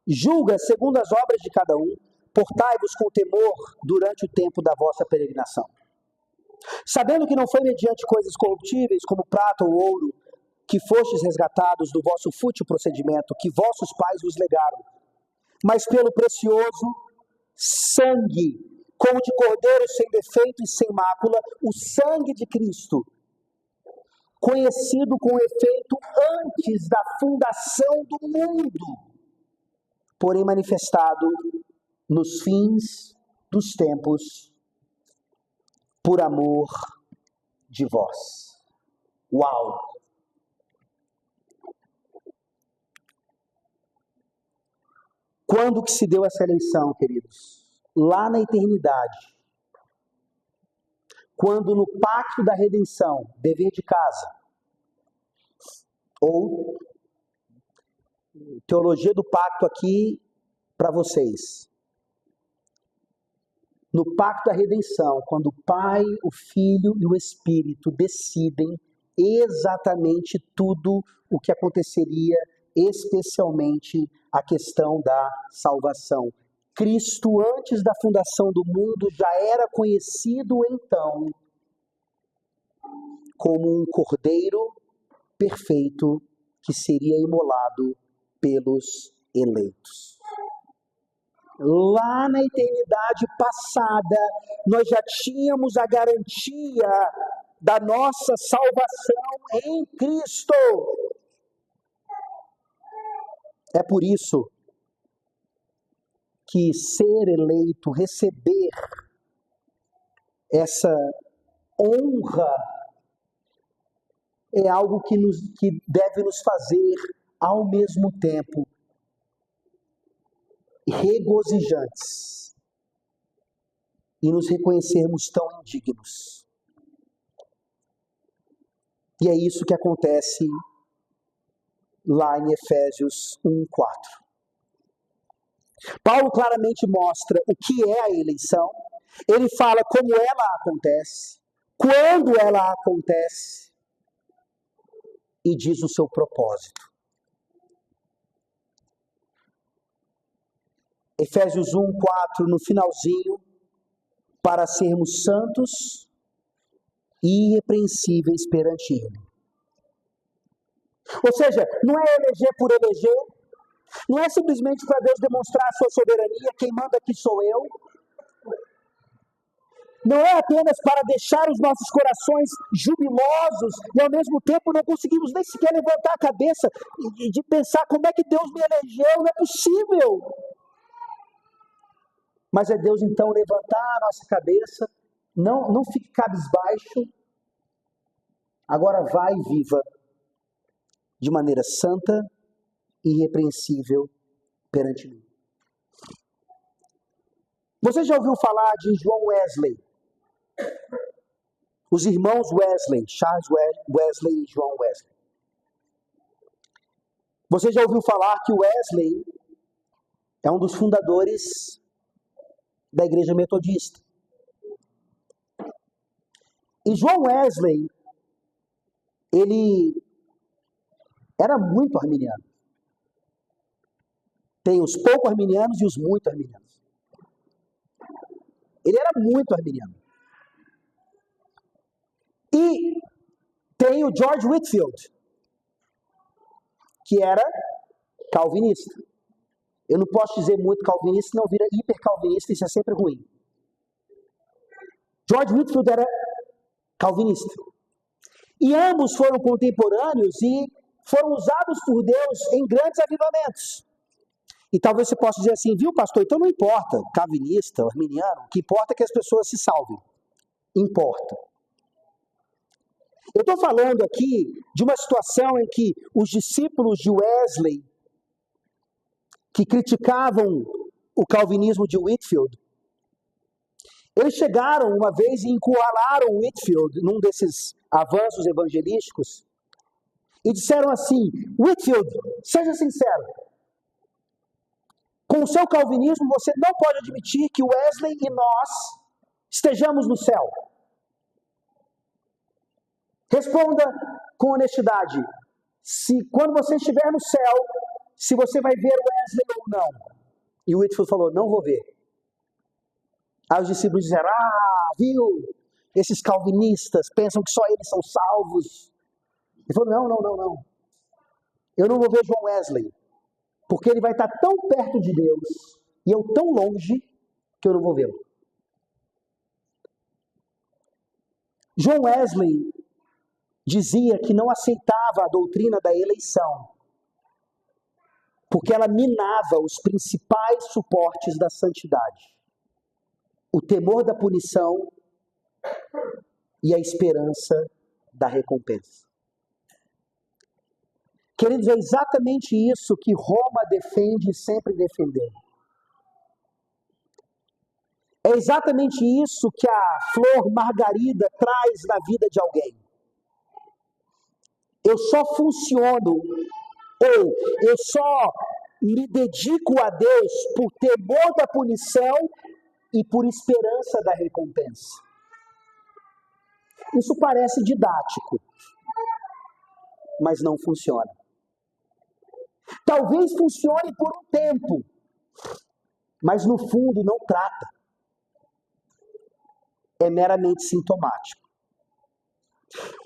julga segundo as obras de cada um, portai-vos com temor durante o tempo da vossa peregrinação. Sabendo que não foi mediante coisas corruptíveis, como prata ou ouro, que fostes resgatados do vosso fútil procedimento, que vossos pais vos legaram, mas pelo precioso sangue, como de cordeiro sem defeito e sem mácula, o sangue de Cristo, conhecido com efeito antes da fundação do mundo, porém manifestado nos fins dos tempos, por amor de vós. Uau! Quando que se deu essa eleição, queridos? Lá na eternidade. Quando no pacto da redenção, dever de casa, ou teologia do pacto aqui para vocês. No pacto da redenção, quando o Pai, o Filho e o Espírito decidem exatamente tudo o que aconteceria, especialmente a questão da salvação. Cristo, antes da fundação do mundo, já era conhecido então como um cordeiro perfeito que seria imolado pelos eleitos. Lá na eternidade passada, nós já tínhamos a garantia da nossa salvação em Cristo. É por isso que ser eleito, receber essa honra, é algo que deve nos fazer, ao mesmo tempo, regozijantes e nos reconhecermos tão indignos. E é isso que acontece lá em Efésios 1:4. Paulo claramente mostra o que é a eleição, ele fala como ela acontece, quando ela acontece, e diz o seu propósito. Efésios 1:4, no finalzinho, para sermos santos e irrepreensíveis perante Ele. Ou seja, não é eleger por eleger, não é simplesmente para Deus demonstrar a sua soberania, quem manda aqui sou eu. Não é apenas para deixar os nossos corações jubilosos e ao mesmo tempo não conseguimos nem sequer levantar a cabeça de pensar como é que Deus me elegeu, não é possível. Mas é Deus então levantar a nossa cabeça, não fique cabisbaixo, agora vai e viva de maneira santa e irrepreensível perante mim. Você já ouviu falar de João Wesley? Os irmãos Wesley, Charles Wesley e João Wesley. Você já ouviu falar que Wesley é um dos fundadores da Igreja Metodista? E João Wesley, ele era muito arminiano. Tem os pouco arminianos e os muito arminianos. Ele era muito arminiano. E tem o George Whitefield, que era calvinista. Eu não posso dizer muito calvinista, senão vira hipercalvinista, isso é sempre ruim. George Whitefield era calvinista. E ambos foram contemporâneos e foram usados por Deus em grandes avivamentos. E talvez você possa dizer assim, viu, pastor, então não importa, calvinista, arminiano, o que importa é que as pessoas se salvem. Importa. Eu estou falando aqui de uma situação em que os discípulos de Wesley, que criticavam o calvinismo de Whitefield, eles chegaram uma vez e encurralaram Whitefield num desses avanços evangelísticos e disseram assim, Whitefield, seja sincero, com o seu calvinismo você não pode admitir que Wesley e nós estejamos no céu. Responda com honestidade, se quando você estiver no céu, se você vai ver Wesley ou não. E o Whitefield falou, não vou ver. Aí os discípulos disseram, viu, esses calvinistas pensam que só eles são salvos. Ele falou, não. Eu não vou ver João Wesley, porque ele vai estar tão perto de Deus, e eu tão longe, que eu não vou vê-lo. João Wesley dizia que não aceitava a doutrina da eleição, porque ela minava os principais suportes da santidade. O temor da punição e a esperança da recompensa. Queridos, é exatamente isso que Roma defende e sempre defendeu. É exatamente isso que a flor margarida traz na vida de alguém. Eu só funciono, ou eu só me dedico a Deus por temor da punição e por esperança da recompensa. Isso parece didático, mas não funciona. Talvez funcione por um tempo, mas no fundo não trata. É meramente sintomático.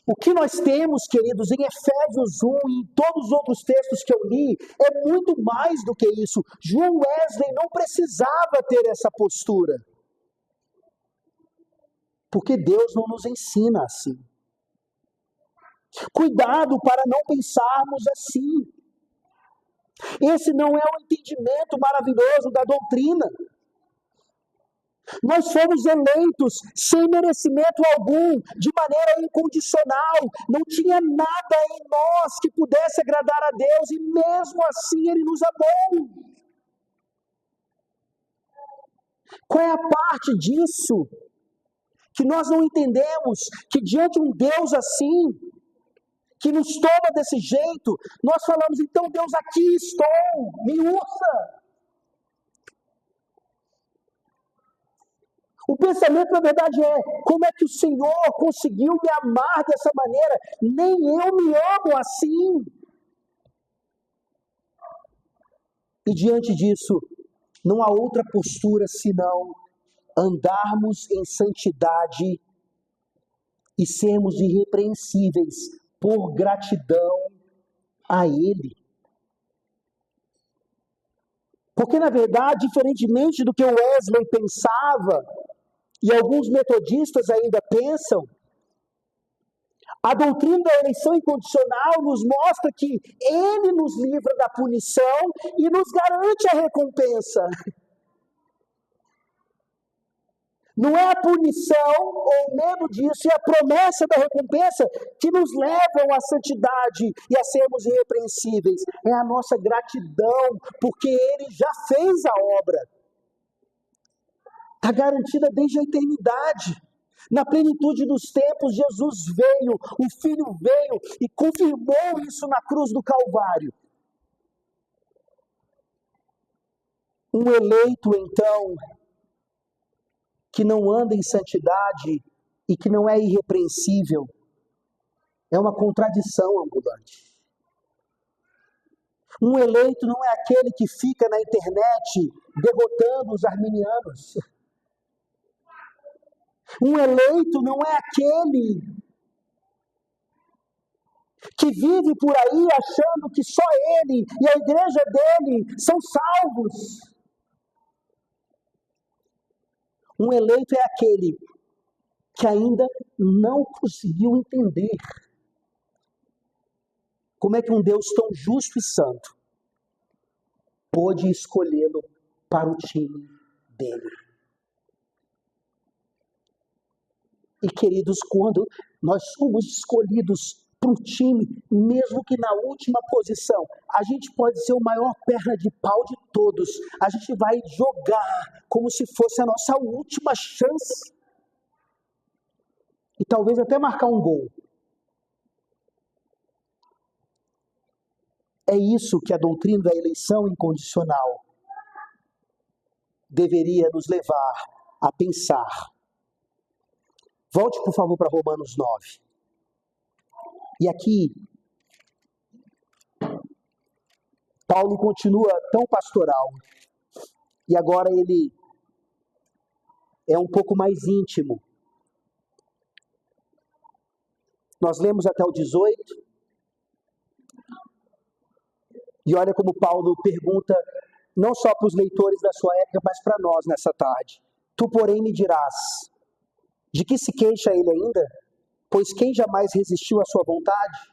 O que nós temos, queridos, em Efésios 1 e em todos os outros textos que eu li, é muito mais do que isso. João Wesley não precisava ter essa postura. Porque Deus não nos ensina assim. Cuidado para não pensarmos assim. Esse não é o entendimento maravilhoso da doutrina. Nós fomos eleitos sem merecimento algum, de maneira incondicional. Não tinha nada em nós que pudesse agradar a Deus e mesmo assim Ele nos amou. Qual é a parte disso que nós não entendemos? Que diante de um Deus assim, que nos toma desse jeito, nós falamos, então Deus, aqui estou, me usa. O pensamento, na verdade, é, como é que o Senhor conseguiu me amar dessa maneira? Nem eu me amo assim. E diante disso, não há outra postura senão andarmos em santidade e sermos irrepreensíveis por gratidão a Ele. Porque, na verdade, diferentemente do que o Wesley pensava, e alguns metodistas ainda pensam, a doutrina da eleição incondicional nos mostra que ele nos livra da punição e nos garante a recompensa. Não é a punição ou o medo disso e a promessa da recompensa que nos levam à santidade e a sermos irrepreensíveis. É a nossa gratidão, porque ele já fez a obra. Está garantida desde a eternidade. Na plenitude dos tempos, Jesus veio, o Filho veio e confirmou isso na cruz do Calvário. Um eleito, então, que não anda em santidade e que não é irrepreensível, é uma contradição ambulante. Um eleito não é aquele que fica na internet derrotando os arminianos. Um eleito não é aquele que vive por aí achando que só ele e a igreja dele são salvos. Um eleito é aquele que ainda não conseguiu entender como é que um Deus tão justo e santo pôde escolhê-lo para o time dele. E queridos, quando nós somos escolhidos para o time, mesmo que na última posição, a gente pode ser o maior perna de pau de todos. A gente vai jogar como se fosse a nossa última chance. E talvez até marcar um gol. É isso que a doutrina da eleição incondicional deveria nos levar a pensar. Volte, por favor, para Romanos 9. E aqui, Paulo continua tão pastoral. E agora ele é um pouco mais íntimo. Nós lemos até o 18. E olha como Paulo pergunta, não só para os leitores da sua época, mas para nós nessa tarde. Tu, porém, me dirás, de que se queixa ele ainda? Pois quem jamais resistiu à sua vontade?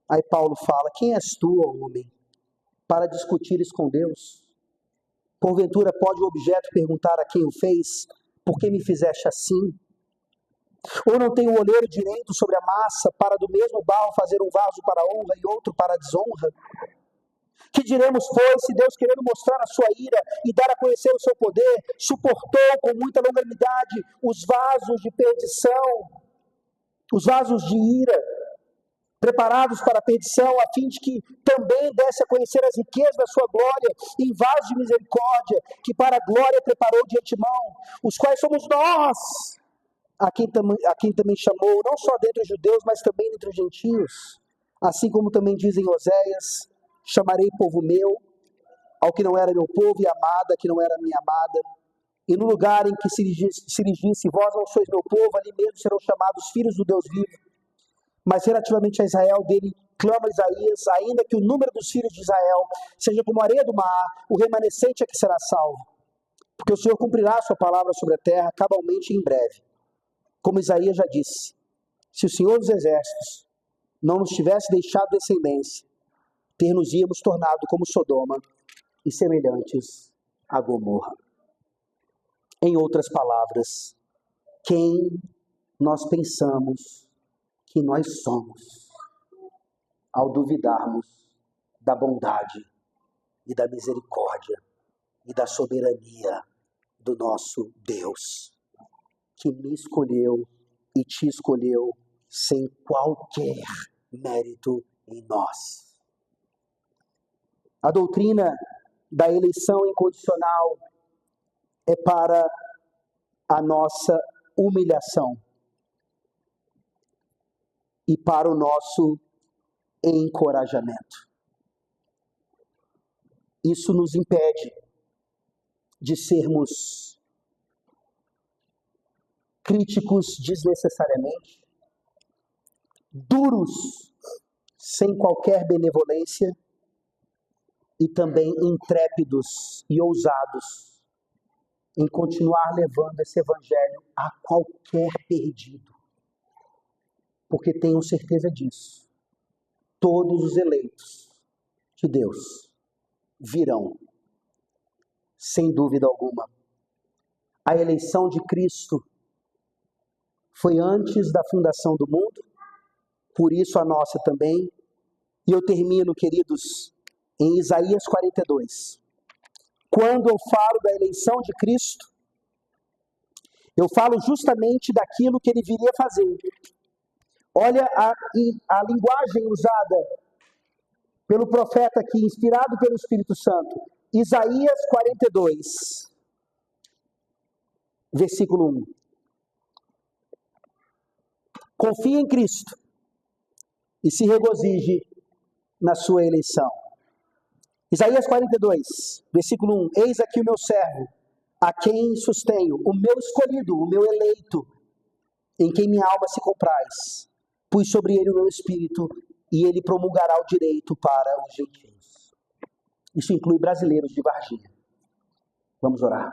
Aí Paulo fala, quem és tu, ó homem, para discutires com Deus? Porventura pode o objeto perguntar a quem o fez, por que me fizeste assim? Ou não tem o olheiro direito sobre a massa, para do mesmo barro fazer um vaso para a honra e outro para a desonra? Que diremos, pois, se Deus, querendo mostrar a sua ira e dar a conhecer o seu poder, suportou com muita longanimidade os vasos de perdição, os vasos de ira, preparados para a perdição, a fim de que também desse a conhecer as riquezas da sua glória, em vasos de misericórdia, que para a glória preparou de antemão, os quais somos nós, a quem também chamou, não só dentre os judeus, mas também entre os gentios, assim como também dizem Oséias, chamarei povo meu, ao que não era meu povo, e amada, que não era minha amada, e no lugar em que se lhes disse, vós não sois meu povo, ali mesmo serão chamados filhos do Deus vivo. Mas relativamente a Israel, dele clama Isaías, ainda que o número dos filhos de Israel seja como a areia do mar, o remanescente é que será salvo. Porque o Senhor cumprirá a sua palavra sobre a terra, cabalmente e em breve. Como Isaías já disse, se o Senhor dos exércitos não nos tivesse deixado descendência, ter-nos-íamos tornado como Sodoma e semelhantes a Gomorra. Em outras palavras, quem nós pensamos que nós somos, ao duvidarmos da bondade e da misericórdia e da soberania do nosso Deus, que me escolheu e te escolheu sem qualquer mérito em nós. A doutrina da eleição incondicional é para a nossa humilhação e para o nosso encorajamento. Isso nos impede de sermos críticos desnecessariamente, duros sem qualquer benevolência e também intrépidos e ousados em continuar levando esse evangelho a qualquer perdido. Porque tenham certeza disso. Todos os eleitos de Deus virão, sem dúvida alguma. A eleição de Cristo foi antes da fundação do mundo, por isso a nossa também. E eu termino, queridos, em Isaías 42. Quando eu falo da eleição de Cristo, eu falo justamente daquilo que ele viria fazer. Olha a linguagem usada pelo profeta aqui, inspirado pelo Espírito Santo. Isaías 42, versículo 1. Confie em Cristo e se regozije na sua eleição. Isaías 42, versículo 1. Eis aqui o meu servo, a quem sustenho, o meu escolhido, o meu eleito, em quem minha alma se compraz. Pus sobre ele o meu espírito, e ele promulgará o direito para os gentios. Isso inclui brasileiros de Varginha. Vamos orar.